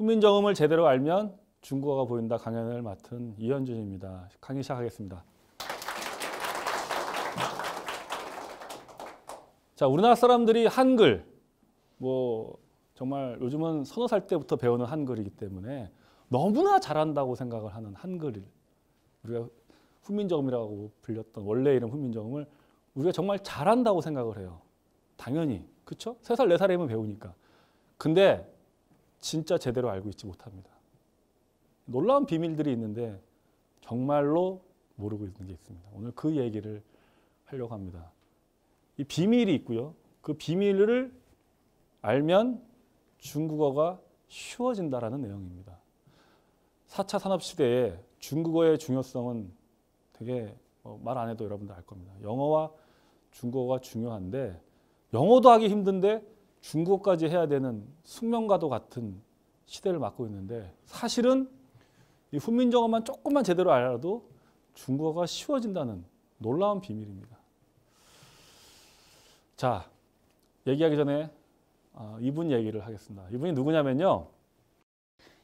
훈민정음을 제대로 알면 중국어가 보인다 강연을 맡은 이현준입니다. 강의 시작하겠습니다. 자, 우리나라 사람들이 한글, 정말 요즘은 서너 살 때부터 배우는 한글이기 때문에 너무나 잘한다고 생각을 하는 한글을 우리가 훈민정음이라고 불렸던 원래 이름 훈민정음을 우리가 정말 잘한다고 생각을 해요. 당연히. 그렇죠? 3살, 4살이면 배우니까. 근데 진짜 제대로 알고 있지 못합니다. 놀라운 비밀들이 있는데 정말로 모르고 있는 게 있습니다. 오늘 그 얘기를 하려고 합니다. 이 비밀이 있고요. 그 비밀을 알면 중국어가 쉬워진다라는 내용입니다. 4차 산업시대에 중국어의 중요성은 되게 말 안 해도 여러분들 알 겁니다. 영어와 중국어가 중요한데 영어도 하기 힘든데 중국어까지 해야 되는 숙명과도 같은 시대를 맞고 있는데 사실은 이 훈민정음만 조금만 제대로 알아도 중국어가 쉬워진다는 놀라운 비밀입니다. 자, 얘기하기 전에 이분 얘기를 하겠습니다. 이분이 누구냐면요.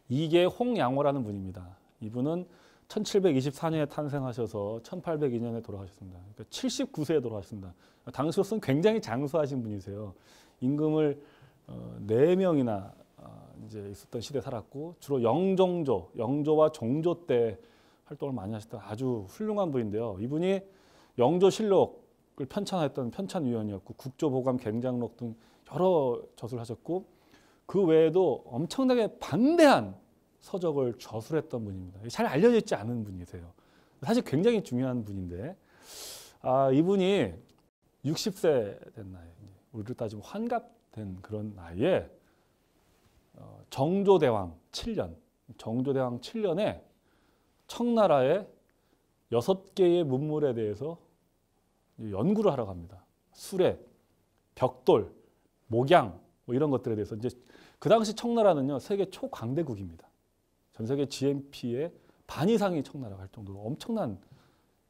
이계 홍양호라는 분입니다. 이분은 1724년에 탄생하셔서 1802년에 돌아가셨습니다. 그러니까 79세에 돌아가셨습니다. 당시로서는 굉장히 장수하신 분이세요. 임금을 4명이나 이제 있었던 시대에 살았고 주로 영조와 종조 때 활동을 많이 하셨던 아주 훌륭한 분인데요. 이분이 영조실록을 편찬했던 편찬위원이었고 국조보감 갱장록 등 여러 저술을 하셨고 그 외에도 엄청나게 방대한 서적을 저술했던 분입니다. 잘 알려져 있지 않은 분이세요. 사실 굉장히 중요한 분인데 이분이 60세 된 나이, 우리로 따지면 환갑된 그런 나이에 정조대왕 7년에 청나라의 6개의 문물에 대해서 연구를 하러 갑니다. 수레, 벽돌, 목양 이런 것들에 대해서 이제 그 당시 청나라는요 세계 초강대국입니다. 전 세계 GNP의 반 이상이 청나라가 할 정도로 엄청난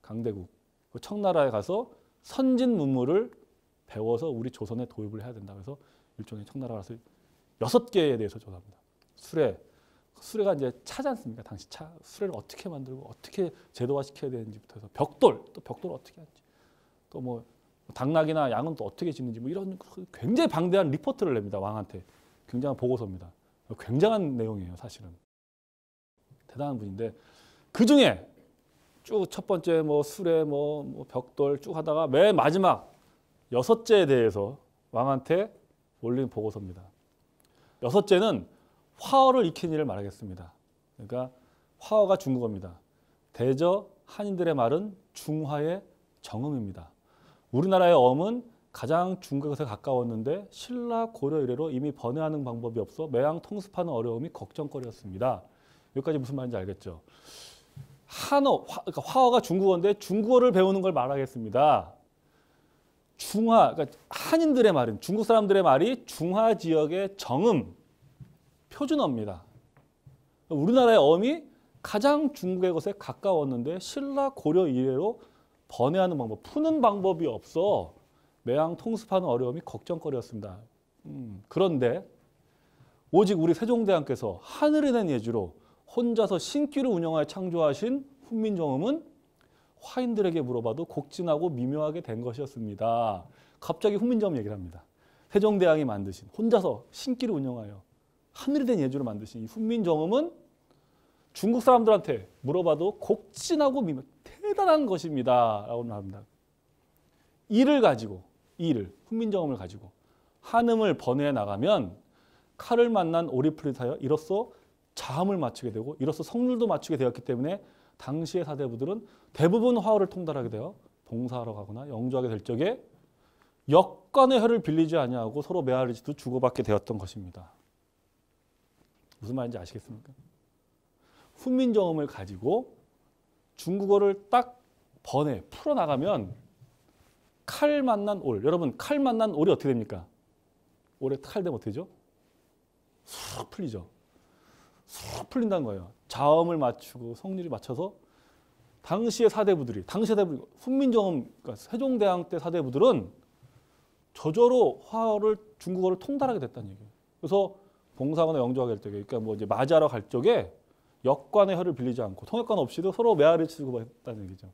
강대국. 그 청나라에 가서 선진 문물을 배워서 우리 조선에 도입을 해야 된다. 그래서 일종의 청나라가 가서 6개에 대해서 조사합니다. 수레가 이제 차지 않습니까? 당시 차. 수레를 어떻게 만들고 어떻게 제도화시켜야 되는지부터 해서 벽돌 어떻게 하는지 또 당나귀나 양은 또 어떻게 짓는지 이런 굉장히 방대한 리포트를 냅니다. 왕한테. 굉장한 보고서입니다. 굉장한 내용이에요. 사실은. 대단한 분인데 그중에 쭉 첫 번째 수레 벽돌 쭉 하다가 맨 마지막 6째에 대해서 왕한테 올린 보고서입니다. 6째는 화어를 익힌 일을 말하겠습니다. 그러니까 화어가 중국어입니다. 대저 한인들의 말은 중화의 정음입니다. 우리나라의 어음은 가장 중국에서 가까웠는데 신라 고려 이래로 이미 번외하는 방법이 없어 매양 통습하는 어려움이 걱정거리였습니다. 여기까지 무슨 말인지 알겠죠? 그러니까 화어가 중국어인데 중국어를 배우는 걸 말하겠습니다. 그러니까 한인들의 말은 중국 사람들의 말이 중화 지역의 정음, 표준어입니다. 우리나라의 어음이 가장 중국의 것에 가까웠는데 신라 고려 이래로 번외하는 방법, 푸는 방법이 없어 매양 통습하는 어려움이 걱정거리였습니다. 그런데 오직 우리 세종대왕께서 하늘에 낸 예주로 혼자서 신기를 운영하여 창조하신 훈민정음은 화인들에게 물어봐도 곡진하고 미묘하게 된 것이었습니다. 갑자기 훈민정음 얘기를 합니다. 세종대왕이 만드신 혼자서 신기를 운영하여 하늘에 된 예주로 만드신 이 훈민정음은 중국 사람들한테 물어봐도 곡진하고 미묘 대단한 것입니다. 라고 말합니다. 훈민정음을 가지고 한음을 번외해 나가면 칼을 만난 오리풀이하여 이로써 자음을 맞추게 되고 이로써 성률도 맞추게 되었기 때문에 당시의 사대부들은 대부분 화어를 통달하게 되어 봉사하러 가거나 영주하게 될 적에 역관의 혀를 빌리지 아니하고 서로 메아리지도 주고받게 되었던 것입니다. 무슨 말인지 아시겠습니까? 훈민정음을 가지고 중국어를 딱 풀어나가면 칼 만난 올. 여러분 칼 만난 올이 어떻게 됩니까? 올에 칼 되면 어떻게 되죠? 쑥 풀리죠. 쑥 풀린다는 거예요. 자음을 맞추고 성률이 맞춰서 당시의 사대부들이 훈민정음 그러니까 세종대왕 때 사대부들은 저절로 화어를 중국어를 통달하게 됐다는 얘기예요. 그래서 봉사하거나 영조하게 할 적에, 그러니까 뭐 이제 맞이하러 갈 적에 역관의 혀를 빌리지 않고 통역관 없이도 서로 메아리를 치고 했다는 얘기죠.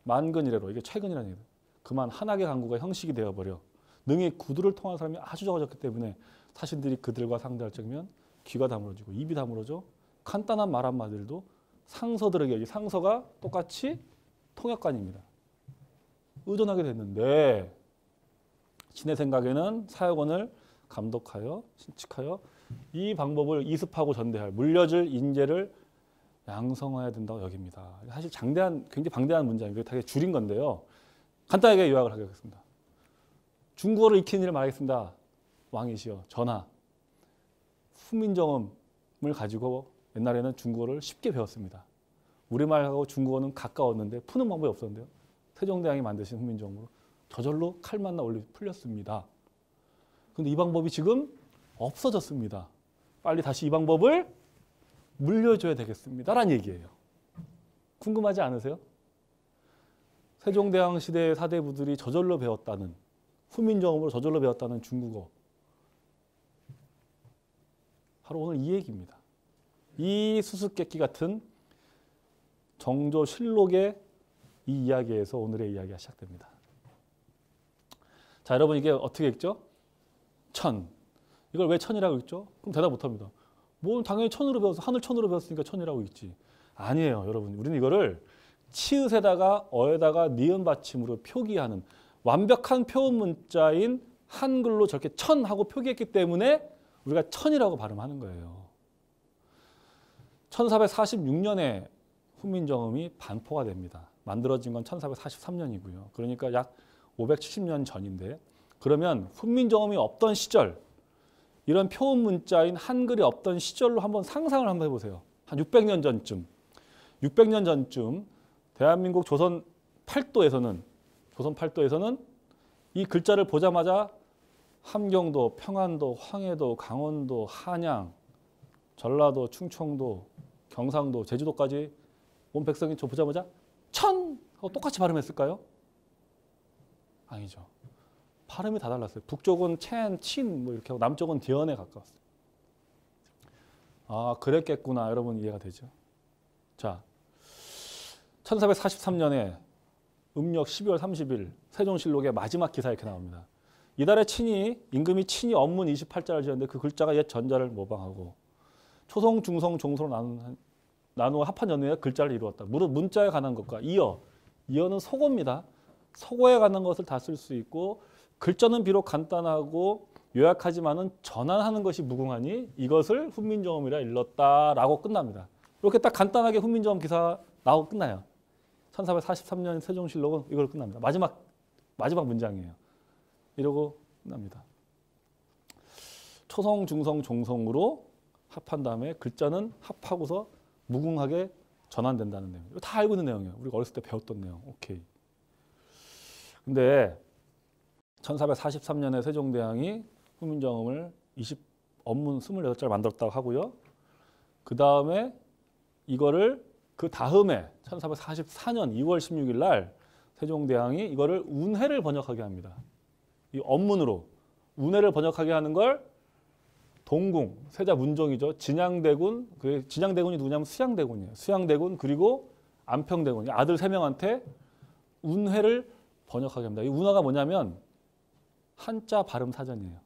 만근 이래로, 이게 최근이라는 얘기죠. 그만 한학의 강구가 형식이 되어버려. 능히 구두를 통한 사람이 아주 적어졌기 때문에 타신들이 그들과 상대할 적이면 귀가 다물어지고 입이 다물어져 간단한 말 한마디도 상서들에게, 이 상서가 똑같이 통역관입니다. 의존하게 됐는데 신의 생각에는 사역원을 감독하여 신칙하여 이 방법을 이습하고 전대할 물려줄 인재를 양성해야 된다고 여깁니다. 사실 굉장히 방대한 문장이에요. 되게 줄인 건데요. 간단하게 요약을 하겠습니다. 중국어를 익히는 일을 말하겠습니다. 왕이시여 전하, 훈민정음을 가지고 옛날에는 중국어를 쉽게 배웠습니다. 우리말하고 중국어는 가까웠는데 푸는 방법이 없었는데요. 세종대왕이 만드신 훈민정음으로 저절로 칼만나 풀렸습니다. 그런데 이 방법이 지금 없어졌습니다. 빨리 다시 이 방법을 물려줘야 되겠습니다. 라는 얘기예요. 궁금하지 않으세요? 세종대왕 시대의 사대부들이 저절로 배웠다는, 훈민정음으로 저절로 배웠다는 중국어. 바로 오늘 이 얘기입니다. 이 수수께끼 같은 정조실록의 이 이야기에서 오늘의 이야기가 시작됩니다. 자, 여러분 이게 어떻게 읽죠? 천. 이걸 왜 천이라고 읽죠? 그럼 대답 못합니다. 뭐 당연히 천으로 배워서 하늘 천으로 배웠으니까 천이라고 읽지. 아니에요, 여러분. 우리는 이거를 치읓에다가 어에다가 니은 받침으로 표기하는 완벽한 표음 문자인 한글로 저렇게 천하고 표기했기 때문에 우리가 천이라고 발음하는 거예요. 1446년에 훈민정음이 반포가 됩니다. 만들어진 건 1443년이고요. 그러니까 약 570년 전인데, 그러면 훈민정음이 없던 시절, 이런 표음 문자인 한글이 없던 시절로 한번 상상을 한번 해보세요. 한 600년 전쯤. 600년 전쯤 대한민국 조선 팔도에서는 이 글자를 보자마자 함경도, 평안도, 황해도, 강원도, 한양, 전라도, 충청도, 경상도, 제주도까지 온 백성이 저 보자마자 천! 하고 똑같이 발음했을까요? 아니죠. 발음이 다 달랐어요. 북쪽은 첸, 친 뭐 이렇게 하고 남쪽은 디언에 가까웠어요. 아, 그랬겠구나. 여러분 이해가 되죠? 자, 1443년에 음력 12월 30일 세종실록의 마지막 기사에 이렇게 나옵니다. 이달의 임금이 친히 언문 28자를 지었는데 그 글자가 옛 전자를 모방하고 초성, 중성, 종소로 나누어 합한 연후에 글자를 이루었다. 무릇 문자에 관한 것과 이어는 속어입니다. 속어에 관한 것을 다 쓸 수 있고 글자는 비록 간단하고 요약하지만은 전환하는 것이 무궁하니 이것을 훈민정음이라 일렀다라고 끝납니다. 이렇게 딱 간단하게 훈민정음 기사 나오고 끝나요. 1443년 세종실록은 이걸로 끝납니다. 마지막 문장이에요. 이러고 끝납니다. 초성, 중성, 종성으로 합한 다음에 글자는 합하고서 무궁하게 전환된다는 내용. 이거 다 알고 있는 내용이에요. 우리가 어렸을 때 배웠던 내용. 오케이. 근데 1443년에 세종대왕이 훈민정음을 언문 28자를 만들었다고 하고요. 그 다음에 이거를 그 다음에 1444년 2월 16일 날 세종대왕이 이거를 운해를 번역하게 합니다. 이 언문으로 운해를 번역하게 하는 걸 동궁, 세자 문종이죠. 진양대군, 그 진양대군이 누구냐면 수양대군이에요. 수양대군 그리고 안평대군, 아들 3명한테 운해를 번역하게 합니다. 이 운하가 뭐냐면 한자 발음 사전이에요.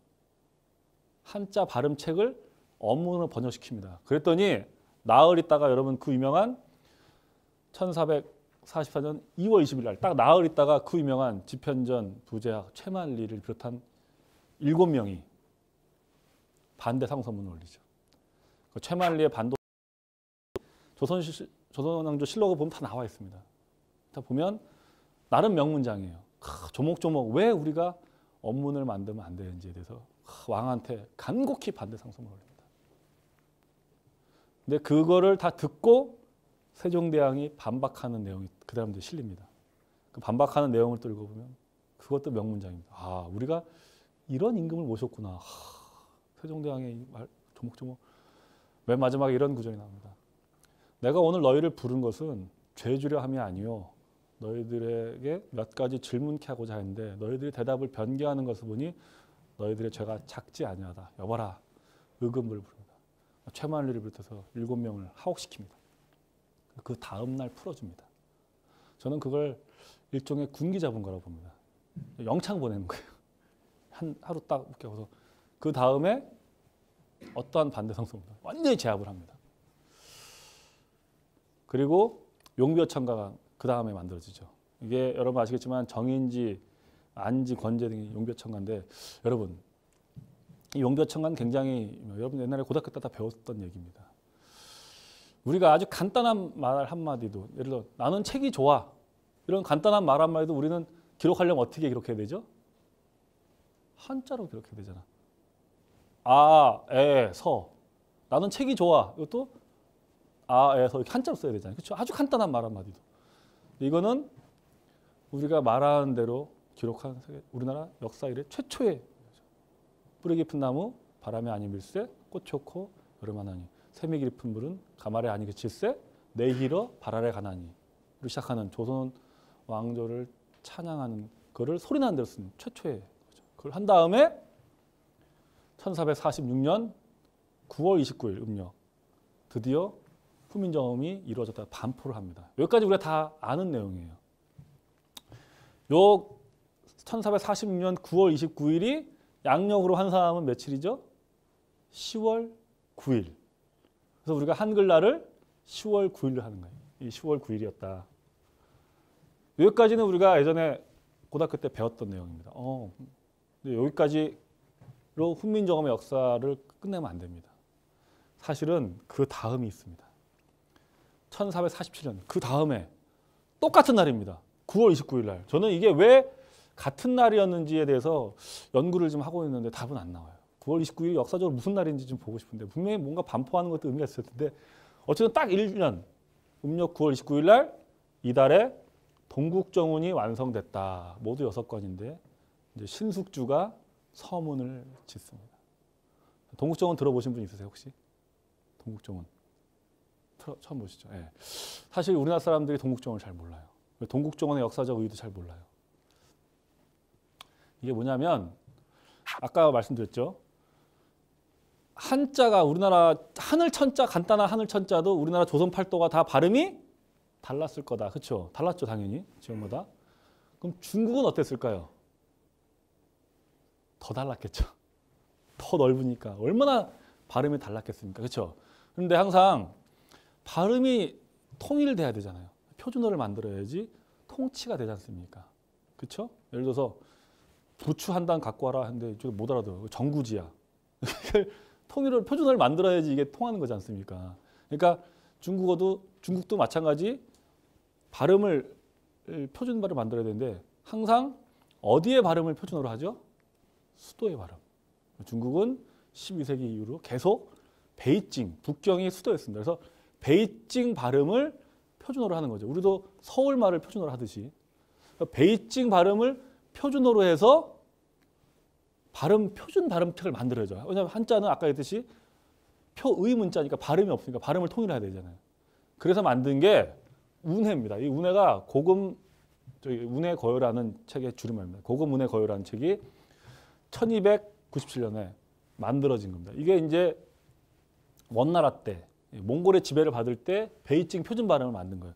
한자 발음 책을 언문으로 번역시킵니다. 그랬더니 나흘 있다가 여러분 그 유명한 1444년 2월 20일 날 딱 나흘 있다가 그 유명한 지편전, 부재학, 최만리를 비롯한 7명이 반대 상소문을 올리죠. 그 최만리의 반도 조선왕조 실록을 보면 다 나와 있습니다. 자, 보면 나름 명문장이에요. 조목조목 왜 우리가 언문을 만들면 안 되는지에 대해서 왕한테 간곡히 반대 상소문을 올립니다. 근데 그거를 다 듣고 세종대왕이 반박하는 내용이 그 다음 이제 실립니다. 그 반박하는 내용을 또 읽어보면 그것도 명문장입니다. 아, 우리가 이런 임금을 모셨구나. 세종대왕의 말 조목조목 맨 마지막에 이런 구절이 나옵니다. 내가 오늘 너희를 부른 것은 죄주려 함이 아니요 너희들에게 몇 가지 질문케 하고자 하는데 너희들이 대답을 변개하는 것을 보니 너희들의 죄가 작지 아니하다. 여봐라. 의금을 부릅니다. 최만리를 비롯해서 7명을 하옥시킵니다. 그 다음 날 풀어줍니다. 저는 그걸 일종의 군기 잡은 거라고 봅니다. 영창 보내는 거예요. 하루 딱 웃겨서 그 다음에 어떠한 반대 성수입니다. 완전히 제압을 합니다. 그리고 용비어천가가 그 다음에 만들어지죠. 이게 여러분 아시겠지만 정인지, 안지, 권제 등이 용비어천가인데 여러분 이 용비어천가는 굉장히 여러분 옛날에 고등학교 때 다 배웠던 얘기입니다. 우리가 아주 간단한 말 한마디도 예를 들어 나는 책이 좋아 이런 간단한 말 한마디도 우리는 기록하려면 어떻게 기록해야 되죠? 한자로 기록해야 되잖아. 아, 에, 서. 나는 책이 좋아. 이것도 아, 에, 서 이렇게 한자로 써야 되잖아요. 그렇죠? 아주 간단한 말 한마디도. 이거는 우리가 말하는 대로 기록한 우리나라 역사 이래 최초의 뿌리 깊은 나무 바람에 아니 밀새 꽃 좋고 여름 하나니 샘이 깊은 물은 가말에 아니 그칠새 내히러 발아래 가나니로 시작하는 조선 왕조를 찬양하는 거를 소리나는 대로 쓴 최초의 거죠. 그걸 한 다음에 1446년 9월 29일 음력 드디어 후민정음이 이루어졌다 반포를 합니다. 여기까지 우리가 다 아는 내용이에요. 요 1446년 9월 29일이 양력으로 환산하면 며칠이죠? 10월 9일. 그래서 우리가 한글날을 10월 9일로 하는 거예요. 이 10월 9일이었다. 여기까지는 우리가 예전에 고등학교 때 배웠던 내용입니다. 근데 여기까지로 훈민정음의 역사를 끝내면 안 됩니다. 사실은 그 다음이 있습니다. 1447년 그 다음에 똑같은 날입니다. 9월 29일 날. 저는 이게 왜 같은 날이었는지에 대해서 연구를 좀 하고 있는데 답은 안 나와요. 9월 29일이 역사적으로 무슨 날인지 좀 보고 싶은데 분명히 뭔가 반포하는 것도 의미가 있을 텐데 어쨌든 딱 1년 음력 9월 29일 날 이달에 동국정운이 완성됐다. 모두 6건인데 이제 신숙주가 서문을 짓습니다. 동국정운 들어보신 분 있으세요 혹시? 동국정운 처음 보시죠? 네. 사실 우리나라 사람들이 동국정운을 잘 몰라요. 동국정운의 역사적 의의도 잘 몰라요. 이게 뭐냐면 아까 말씀드렸죠. 한자가 우리나라 하늘천자 간단한 하늘천자도 우리나라 조선 팔도가 다 발음이 달랐을 거다. 그렇죠? 달랐죠 당연히 지역마다. 그럼 중국은 어땠을까요? 더 달랐겠죠. 더 넓으니까 얼마나 발음이 달랐겠습니까? 그렇죠? 그런데 항상 발음이 통일돼야 되잖아요. 표준어를 만들어야지 통치가 되지 않습니까? 그렇죠? 예를 들어서 부추 한 단 갖고 와라 하는데 이쪽에 못 알아들어요. 정구지야. 통일을 표준어를 만들어야지 이게 통하는 거지 않습니까? 그러니까 중국도 마찬가지 발음을 표준 발음 만들어야 되는데 항상 어디의 발음을 표준어로 하죠? 수도의 발음. 중국은 12세기 이후로 계속 베이징, 북경이 수도였습니다. 그래서 베이징 발음을 표준어로 하는 거죠. 우리도 서울 말을 표준어로 하듯이 베이징 발음을 표준어로 해서 표준 발음책을 만들어야죠. 왜냐하면 한자는 아까 했듯이 표의 문자니까 발음이 없으니까 발음을 통일해야 되잖아요. 그래서 만든 게 운해입니다. 이 운해가 운해거요라는 책의 줄임말입니다. 고금 운해거요라는 책이 1297년에 만들어진 겁니다. 이게 이제 원나라 때 몽골의 지배를 받을 때 베이징 표준 발음을 만든 거예요.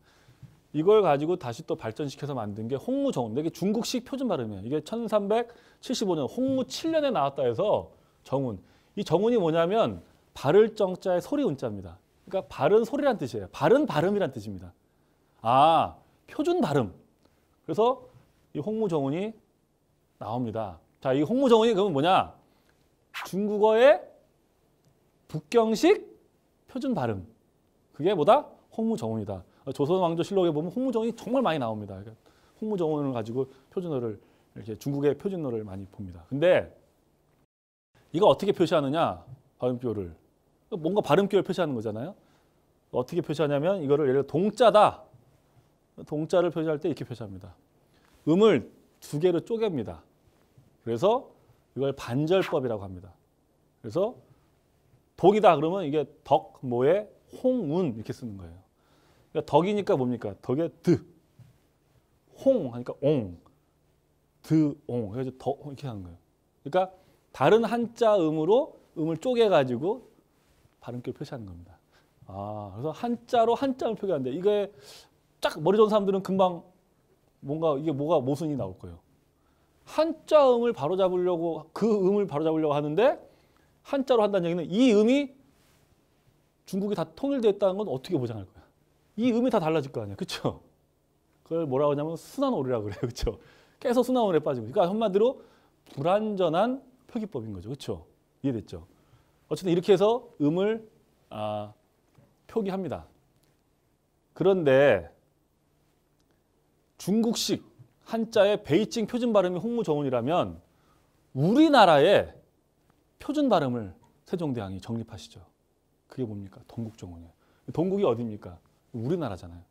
이걸 가지고 다시 또 발전시켜서 만든 게 홍무정운. 이게 중국식 표준 발음이에요. 이게 1375년 홍무 7년에 나왔다 해서 정운. 이 정운이 뭐냐면 바를 정자의 소리 운자입니다. 그러니까 바른 소리란 뜻이에요. 바른 발음이란 뜻입니다. 아, 표준 발음. 그래서 이 홍무정운이 나옵니다. 자, 이 홍무정운이 그러면 뭐냐? 중국어의 북경식 표준 발음. 그게 뭐다? 홍무정운이다. 조선 왕조실록에 보면 홍무정운이 정말 많이 나옵니다. 그러니까 홍무정운을 가지고 표준어를 이렇게 중국의 표준어를 많이 봅니다. 근데 이거 어떻게 표시하느냐? 발음표를. 뭔가 발음표를 표시하는 거잖아요. 어떻게 표시하냐면 이거를 예를 들어 동자다. 동자를 표시할 때 이렇게 표시합니다. 음을 2개로 쪼갭니다. 그래서 이걸 반절법이라고 합니다. 그래서 독이다 그러면 이게 덕, 모에 홍운 이렇게 쓰는 거예요. 그러니까 덕이니까 뭡니까? 덕에 드, 홍 하니까 옹, 드, 옹. 그래서 더 이렇게 하는 거예요. 그러니까 다른 한자 음으로 음을 쪼개가지고 발음기를 표시하는 겁니다. 그래서 한자로 한자를 표기하는데 이게 딱 머리 좋은 사람들은 금방 뭔가 이게 뭐가 모순이 나올 거예요. 한자 음을 바로잡으려고 그 음을 바로잡으려고 하는데 한자로 한다는 얘기는 이 음이 중국이 다 통일되어 있다는 건 어떻게 보장할 거야? 이 음이 다 달라질 거 아니야, 그렇죠? 그걸 뭐라고 하냐면 순환오류라고 그래요, 그렇죠? 계속 순환오류에 빠지고, 그러니까 한마디로 불완전한 표기법인 거죠, 그렇죠? 이해됐죠? 어쨌든 이렇게 해서 음을 표기합니다. 그런데 중국식 한자의 베이징 표준 발음이 홍무정운이라면 우리나라의 표준 발음을 세종대왕이 정립하시죠. 그게 뭡니까? 동국정운이에요. 동국이 어디입니까? 우리나라잖아요.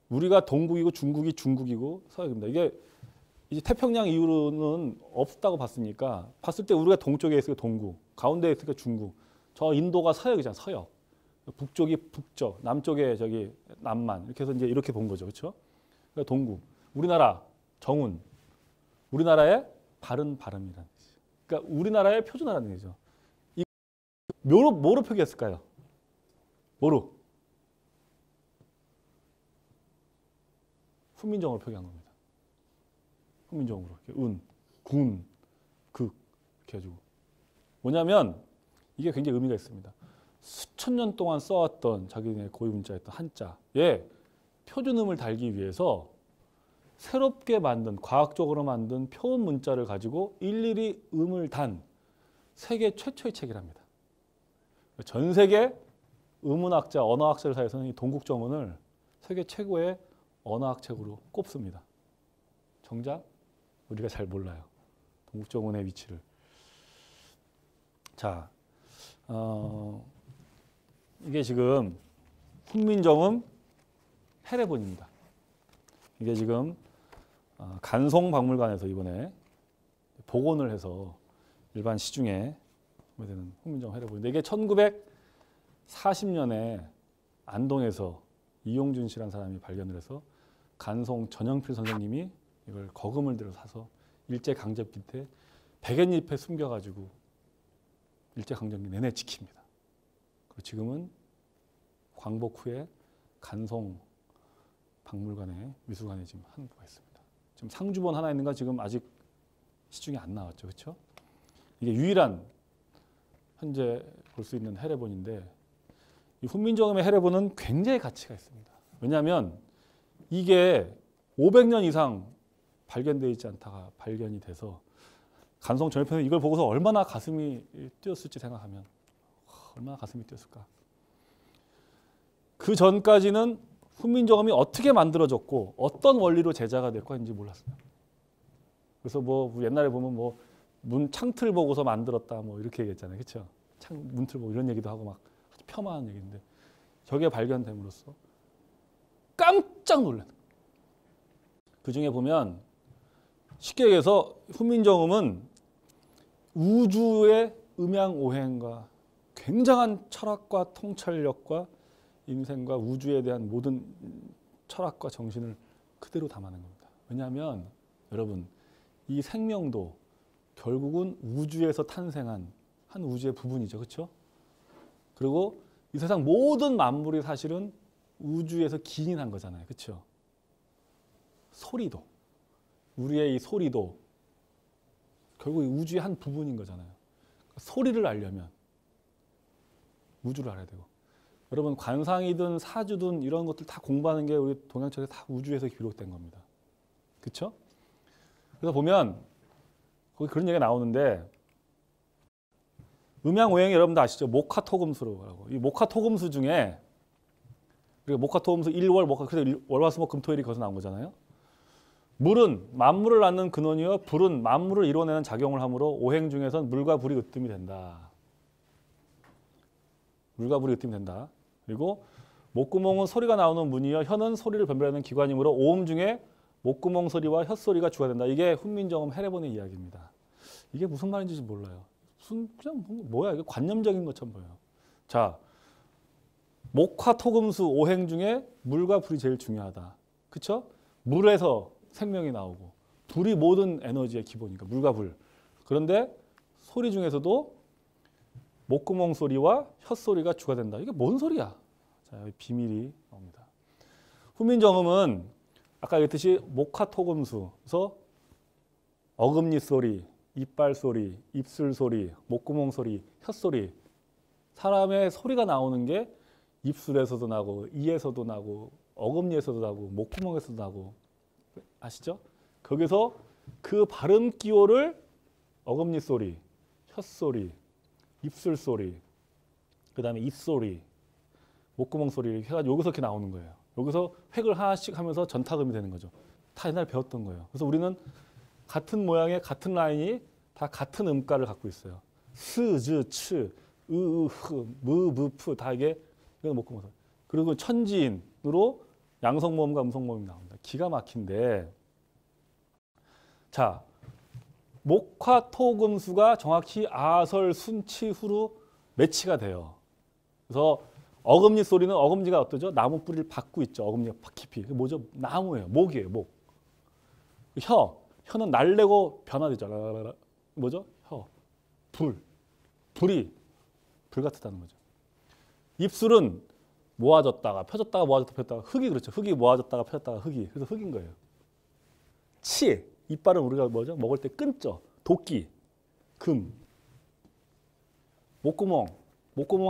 우리가 동국이고 중국이 중국이고 서역입니다. 이게 이제 태평양 이후로는 없다고 봤으니까 봤을 때 우리가 동쪽에 있으니까 동국, 가운데에 있으니까 중국, 저 인도가 서역이잖아요. 서역. 북쪽이 북쪽, 남쪽에 저기 남만 이렇게 해서 이제 이렇게 본 거죠, 그렇죠? 그러니까 동국, 우리나라 정운, 우리나라의 바른 발음이라는 뜻이죠. 그러니까 우리나라의 표준어라는 얘기죠. 이 뭐로 표기했을까요? 뭐로? 훈민정음으로 표기한 겁니다. 훈민정음으로 이렇게 은, 군, 극 이렇게 해가지고 뭐냐면 이게 굉장히 의미가 있습니다. 수천 년 동안 써왔던 자기네 고유 문자였던 한자에 표준음을 달기 위해서 새롭게 만든 과학적으로 만든 표음 문자를 가지고 일일이 음을 단 세계 최초의 책이랍니다. 전 세계 음운학자, 언어학자들 사이에서는 이 동국정운을 세계 최고의 언어학 책으로 꼽습니다. 정작 우리가 잘 몰라요. 동국정운의 위치를. 자, 이게 지금 훈민정음 해례본입니다. 이게 지금 간송박물관에서 이번에 복원을 해서 일반 시중에 되는 훈민정음 해례본인데 이게 1940년에 안동에서 이용준 씨라는 사람이 발견을 해서 간송 전영필 선생님이 이걸 거금을 들여 사서 일제강점기 때 백엔잎에 숨겨가지고 일제강점기 내내 지킵니다. 그리고 지금은 광복 후에 간송 박물관에 미술관에 지금 한 부가 있습니다. 지금 상주본 하나 있는가 지금 아직 시중에 안 나왔죠, 그렇죠? 이게 유일한 현재 볼 수 있는 해례본인데 이 훈민정음의 해례본은 굉장히 가치가 있습니다. 왜냐하면 이게 500년 이상 발견되어 있지 않다가 발견이 돼서 간송 전역편은 이걸 보고서 얼마나 가슴이 뛰었을지 생각하면 얼마나 가슴이 뛰었을까. 그 전까지는 훈민정음이 어떻게 만들어졌고 어떤 원리로 제작가 됐고 했는지 몰랐어요. 그래서 뭐 옛날에 보면 뭐 문 창틀 보고서 만들었다 뭐 이렇게 얘기했잖아요, 그렇죠? 문틀 보고 이런 얘기도 하고 막 폄하한 얘기인데 저게 발견됨으로써 깜짝 놀라는 거예요. 그 중에 보면 쉽게 얘기해서 훈민정음은 우주의 음양오행과 굉장한 철학과 통찰력과 인생과 우주에 대한 모든 철학과 정신을 그대로 담아낸 겁니다. 왜냐하면 여러분 이 생명도 결국은 우주에서 탄생한 한 우주의 부분이죠, 그렇죠? 그리고 이 세상 모든 만물이 사실은 우주에서 기인한 거잖아요, 그렇죠? 소리도 우리의 이 소리도 결국 우주의 한 부분인 거잖아요. 소리를 알려면 우주를 알아야 되고 여러분 관상이든 사주든 이런 것들 다 공부하는 게 우리 동양철에 다 우주에서 기록된 겁니다. 그렇죠? 그래서 보면 거기 그런 얘기가 나오는데 음양오행이 여러분도 아시죠? 목화토금수라고. 이 목화토금수 중에 그리고 목화토금수 1월 그래서 월화수목금토일이 거기서 나온 거잖아요. 물은 만물을 낳는 근원이요 불은 만물을 이뤄내는 작용을 하므로 오행 중에선 물과 불이 으뜸이 된다. 물과 불이 으뜸이 된다. 그리고 목구멍은 소리가 나오는 문이요 혀는 소리를 변별하는 기관이므로 오음 중에 목구멍 소리와 혓소리가 주가 된다. 이게 훈민정음 해례본의 이야기입니다. 이게 무슨 말인지 몰라요. 그냥 뭐야 이게 관념적인 것처럼 보여요. 자, 목화토금수 오행 중에 물과 불이 제일 중요하다. 그렇죠? 물에서 생명이 나오고 불이 모든 에너지의 기본이니까 물과 불. 그런데 소리 중에서도 목구멍 소리와 혀소리가 주가 된다. 이게 뭔 소리야? 자, 여기 비밀이 나옵니다. 후민정음은 아까 얘기했듯이 목화토금수, 그래서 어금니 소리, 이빨 소리, 입술 소리, 목구멍 소리, 혀소리. 사람의 소리가 나오는 게 입술에서도 나고 이에서도 나고 어금니에서도 나고 목구멍에서도 나고 아시죠? 거기서 그 발음 기호를 어금니 소리, 혀소리, 입술 소리, 그 다음에 입소리, 목구멍 소리 해가지고 여기서 이렇게 나오는 거예요. 여기서 획을 하나씩 하면서 전타금이 되는 거죠. 다 옛날에 배웠던 거예요. 그래서 우리는 같은 모양의 같은 라인이 다 같은 음가를 갖고 있어요. 스, 즈, 츠, 으, 흐, 무, 무, 푸 다 이게 이건 목구멍 소리. 그리고 천지인으로 양성모음과 음성모음이 나옵니다. 기가 막힌데 자 목화토금수가 정확히 아설, 순치, 후로 매치가 돼요. 그래서 어금니 소리는 어금니가 어떠죠? 나무 뿌리를 받고 있죠. 어금니가 깊이. 그게 뭐죠? 나무예요. 목이에요. 목. 혀는 날래고 변화되죠. 라라라라. 뭐죠? 혀. 불이 불 같다는 거죠. 입술은 모아졌다가 펴졌다가 모아졌다가 펴졌다가 흙이 그렇죠. 흙이 모아졌다가 펴졌다가 흙이. 그래서 흙인 거예요. 치. 이빨은 우리가 뭐죠? 먹을 때 끊죠. 도끼. 금. 목구멍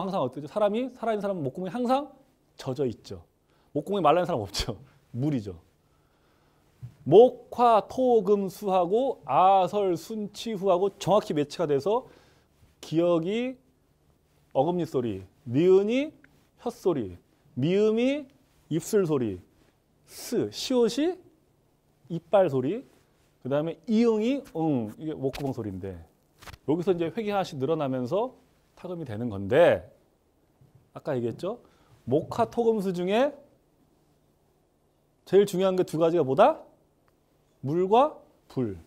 항상 어떠죠? 살아있는 사람은 목구멍이 항상 젖어 있죠. 목구멍이 말라있는 사람 없죠. 물이죠. 목화, 토, 금, 수하고 아설, 순, 치, 후하고 정확히 매치가 돼서 기역이 어금니 소리, 니은이 혀소리, 미음이 입술 소리, 시옷이 이빨 소리, 그 다음에 이응이 이게 목구멍 소리인데 여기서 이제 획이 하나씩 늘어나면서 타금이 되는 건데 아까 얘기했죠? 목화 토금수 중에 제일 중요한 게 두 가지가 뭐다? 물과 불.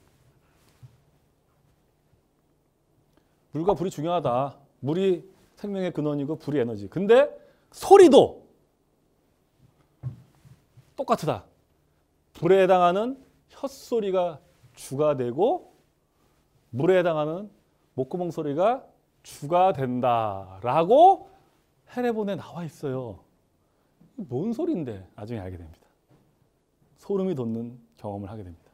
물과 불이 중요하다. 물이 생명의 근원이고 불이 에너지. 근데 소리도 똑같다. 불에 해당하는 혓소리가 주가 되고 물에 해당하는 목구멍 소리가 주가 된다라고 해례본에 나와 있어요. 뭔 소리인데 나중에 알게 됩니다. 소름이 돋는 경험을 하게 됩니다.